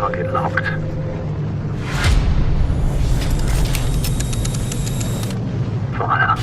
Target locked. Fire.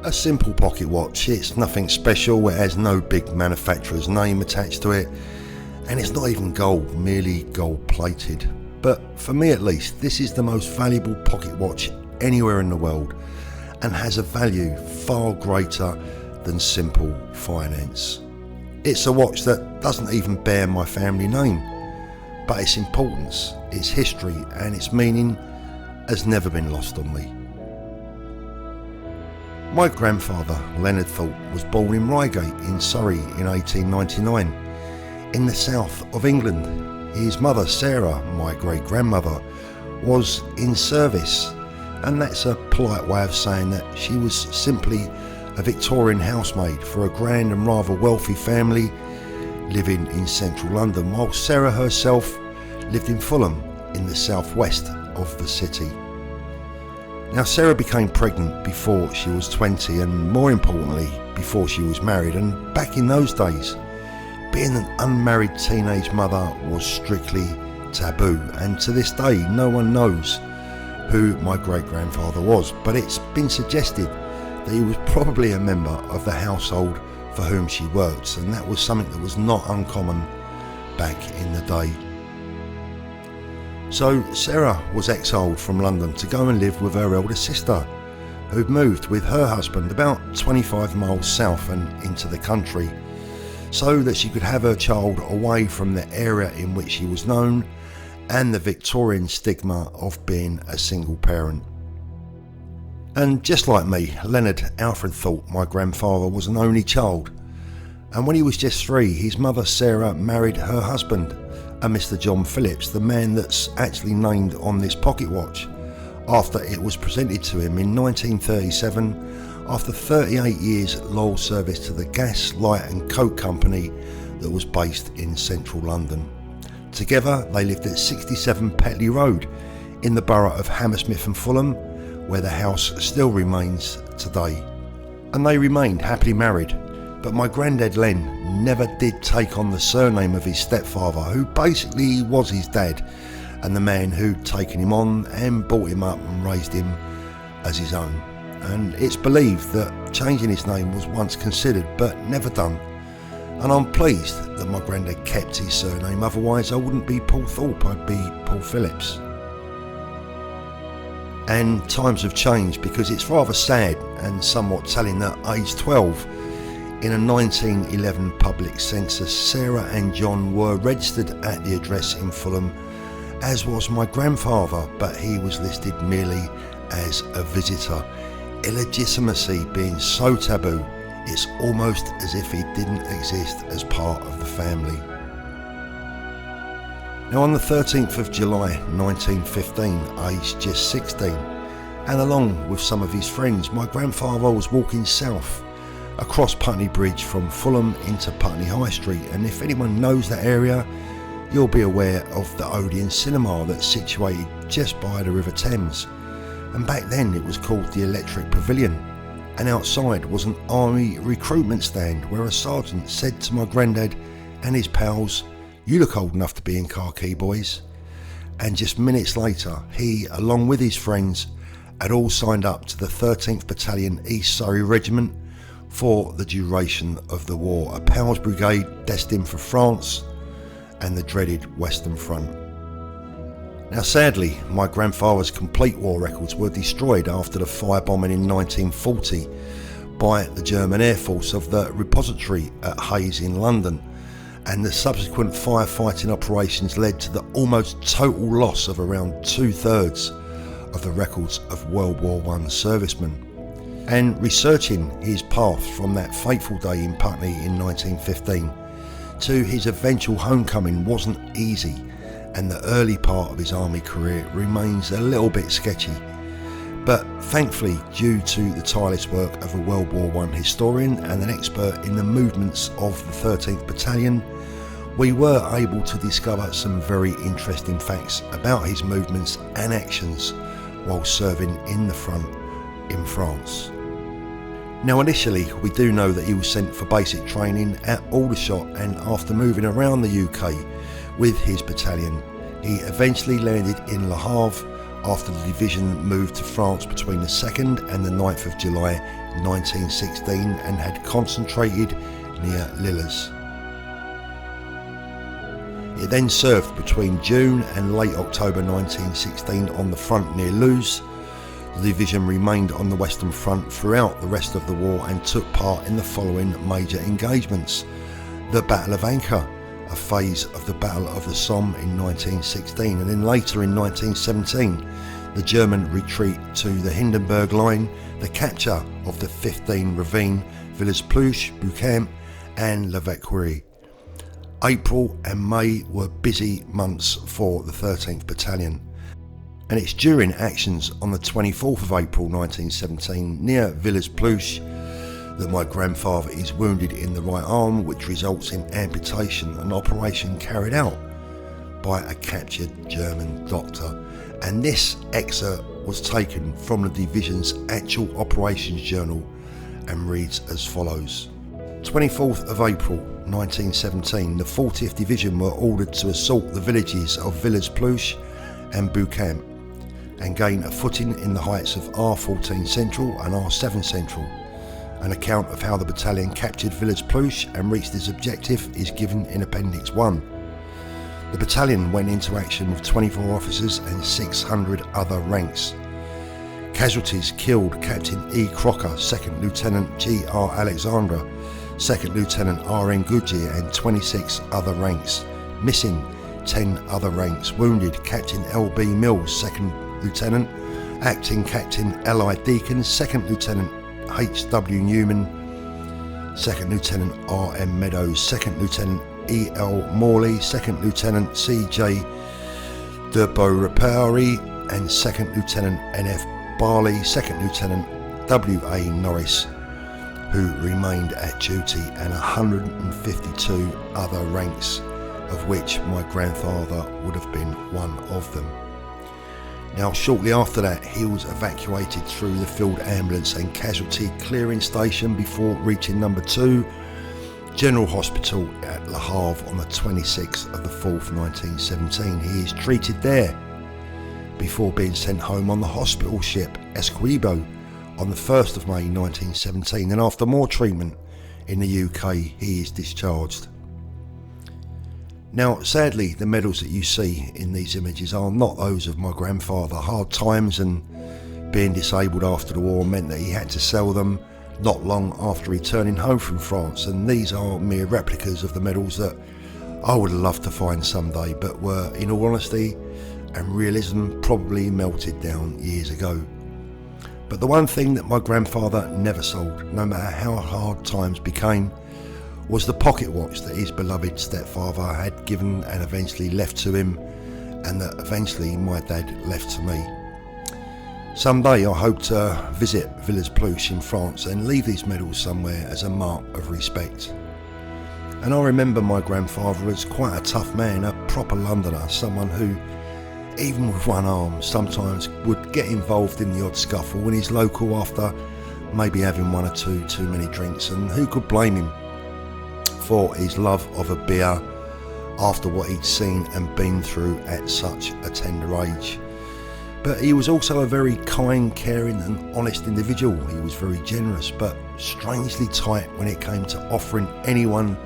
A simple pocket watch, it's nothing special, it has no big manufacturer's name attached to it, and it's not even gold, merely gold plated. But for me at least, this is the most valuable pocket watch anywhere in the world, and has a value far greater than simple finance. It's a watch that doesn't even bear my family name, but its importance, its history and its meaning has never been lost on me. My grandfather, Leonard Thorpe, was born in Reigate in Surrey in 1899, in the south of England. His mother, Sarah, my great-grandmother, was in service, and that's a polite way of saying that she was simply a Victorian housemaid for a grand and rather wealthy family living in central London, while Sarah herself lived in Fulham in the southwest of the city. Now, Sarah became pregnant before she was 20, and more importantly, before she was married. And back in those days, being an unmarried teenage mother was strictly taboo. And to this day, no one knows who my great-grandfather was. But it's been suggested that he was probably a member of the household for whom she worked. And that was something that was not uncommon back in the day. So Sarah was exiled from London to go and live with her elder sister, who'd moved with her husband about 25 miles south and into the country, so that she could have her child away from the area in which she was known and the Victorian stigma of being a single parent. And just like me, Leonard Alfred Thorpe, my grandfather, was an only child, and when he was just 3, his mother Sarah married her husband, a Mr. John Phillips, the man that's actually named on this pocket watch, after it was presented to him in 1937 after 38 years loyal service to the gas, light and coke company that was based in central London. Together they lived at 67 Petley Road in the borough of Hammersmith and Fulham, where the house still remains today. And they remained happily married. But my granddad Len never did take on the surname of his stepfather, who basically was his dad and the man who'd taken him on and brought him up and raised him as his own. And it's believed that changing his name was once considered but never done. And I'm pleased that my granddad kept his surname, otherwise I wouldn't be Paul Thorpe, I'd be Paul Phillips. And times have changed, because it's rather sad and somewhat telling that age 12, in a 1911 public census, Sarah and John were registered at the address in Fulham, as was my grandfather, but he was listed merely as a visitor. Illegitimacy being so taboo, it's almost as if he didn't exist as part of the family. Now, on the 13th of July 1915, aged just 16, and along with some of his friends, my grandfather was walking south across Putney Bridge from Fulham into Putney High Street. And if anyone knows that area, you'll be aware of the Odeon Cinema that's situated just by the River Thames. And back then it was called the Electric Pavilion, and outside was an army recruitment stand where a sergeant said to my granddad and his pals, "You look old enough to be in khaki, boys." And just minutes later, he, along with his friends, had all signed up to the 13th Battalion East Surrey Regiment for the duration of the war, a Powers Brigade destined for France and the dreaded Western Front. Now, sadly, my grandfather's complete war records were destroyed after the firebombing in 1940 by the German Air Force of the repository at Hayes in London, and the subsequent firefighting operations led to the almost total loss of around 2/3 of the records of World War I servicemen. And researching his path from that fateful day in Putney in 1915 to his eventual homecoming wasn't easy, and the early part of his army career remains a little bit sketchy. But thankfully, due to the tireless work of a World War I historian and an expert in the movements of the 13th Battalion, we were able to discover some very interesting facts about his movements and actions while serving in the front in France. Now initially, we do know that he was sent for basic training at Aldershot, and after moving around the UK with his battalion, he eventually landed in Le Havre after the division moved to France between the 2nd and the 9th of July 1916 and had concentrated near Lillers. It then served between June and late October 1916 on the front near Loos. The division remained on the Western Front throughout the rest of the war and took part in the following major engagements: the Battle of Ancre, a phase of the Battle of the Somme in 1916, and then later in 1917 the German retreat to the Hindenburg Line, the capture of the 15 Ravine, Villers-Pluche, Beaucamp and La Vauquerie. April and May were busy months for the 13th Battalion, and it's during actions on the 24th of April 1917 near Villers-Pluche that my grandfather is wounded in the right arm, which results in amputation, an operation carried out by a captured German doctor. And this excerpt was taken from the division's actual operations journal and reads as follows. 24th of April 1917, the 40th Division were ordered to assault the villages of Villers-Pluche and Beaucamp and gain a footing in the heights of R14 Central and R7 Central. An account of how the battalion captured Villers-Pluche and reached its objective is given in Appendix 1. The battalion went into action with 24 officers and 600 other ranks. Casualties killed: Captain E. Crocker, 2nd Lieutenant G. R. Alexandra, 2nd Lieutenant R. N. Goodyear and 26 other ranks. Missing: 10 other ranks. Wounded: Captain L. B. Mills, 2nd Lieutenant, Acting Captain L. I. Deacon, 2nd Lieutenant H. W. Newman, 2nd Lieutenant R. M. Meadows, 2nd Lieutenant E. L. Morley, 2nd Lieutenant C. J. de Beaurepaire and 2nd Lieutenant N. F. Barley, 2nd Lieutenant W. A. Norris, who remained at duty, and 152 other ranks, of which my grandfather would have been one of them. Now, shortly after that, he was evacuated through the field ambulance and casualty clearing station before reaching number 2 General Hospital at Le Havre on the 26th of the 4th 1917. He is treated there before being sent home on the hospital ship Essequibo on the 1st of May 1917, and after more treatment in the UK he is discharged. Now, sadly, the medals that you see in these images are not those of my grandfather. Hard times and being disabled after the war meant that he had to sell them not long after returning home from France, and these are mere replicas of the medals that I would have loved to find someday, but were, in all honesty and realism, probably melted down years ago. But the one thing that my grandfather never sold, no matter how hard times became, was the pocket watch that his beloved stepfather had given and eventually left to him, and that eventually my dad left to me. Someday I hope to visit Villers-Pluche in France and leave these medals somewhere as a mark of respect. And I remember my grandfather as quite a tough man, a proper Londoner, someone who, even with one arm, sometimes would get involved in the odd scuffle in his local after maybe having one or two too many drinks, and who could blame him for his love of a beer after what he'd seen and been through at such a tender age. But he was also a very kind, caring and honest individual. He was very generous, but strangely tight when it came to offering anyone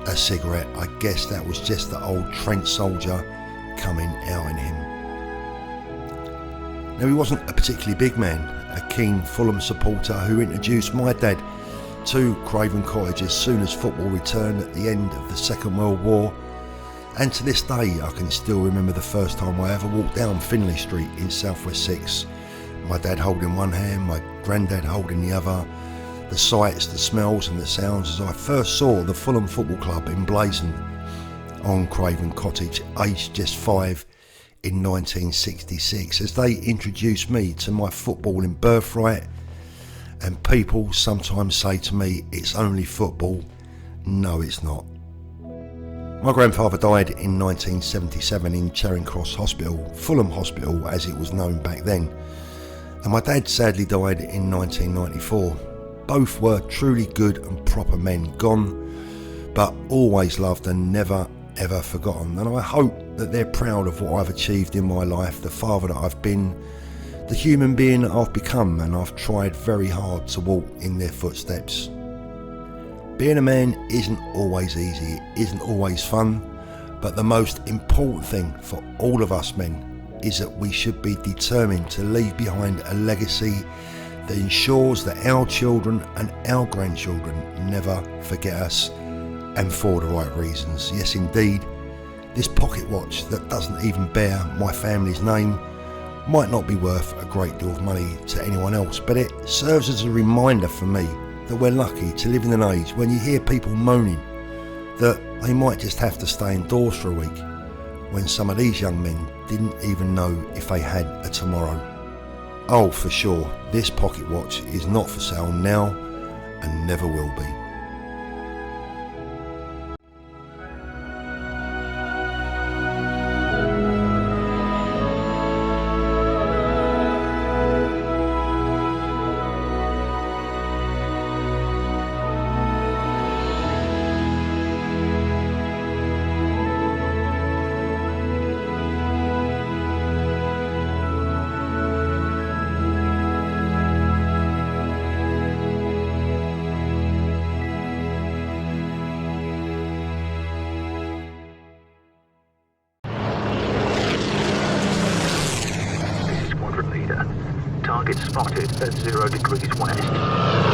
a cigarette. I guess that was just the old trench soldier coming out in him. Now, he wasn't a particularly big man, a keen Fulham supporter who introduced my dad to Craven Cottage as soon as football returned at the end of the Second World War. And to this day, I can still remember the first time I ever walked down Finlay Street in Southwest 6. My dad holding one hand, my granddad holding the other. The sights, the smells and the sounds as I first saw the Fulham Football Club emblazoned on Craven Cottage, aged just 5, in 1966 as they introduced me to my footballing birthright. And people sometimes say to me, it's only football. No, it's not. My grandfather died in 1977 in Charing Cross Hospital, Fulham Hospital as it was known back then. And my dad sadly died in 1994. Both were truly good and proper men, gone, but always loved and never ever forgotten. And I hope that they're proud of what I've achieved in my life, the father that I've been, the human being that I've become, and I've tried very hard to walk in their footsteps. Being a man isn't always easy, it isn't always fun, but the most important thing for all of us men is that we should be determined to leave behind a legacy that ensures that our children and our grandchildren never forget us, and for the right reasons. Yes indeed, this pocket watch that doesn't even bear my family's name might not be worth a great deal of money to anyone else, but it serves as a reminder for me that we're lucky to live in an age when you hear people moaning that they might just have to stay indoors for a week, when some of these young men didn't even know if they had a tomorrow. Oh, for sure, this pocket watch is not for sale now and never will be. Target spotted at 0 degrees west.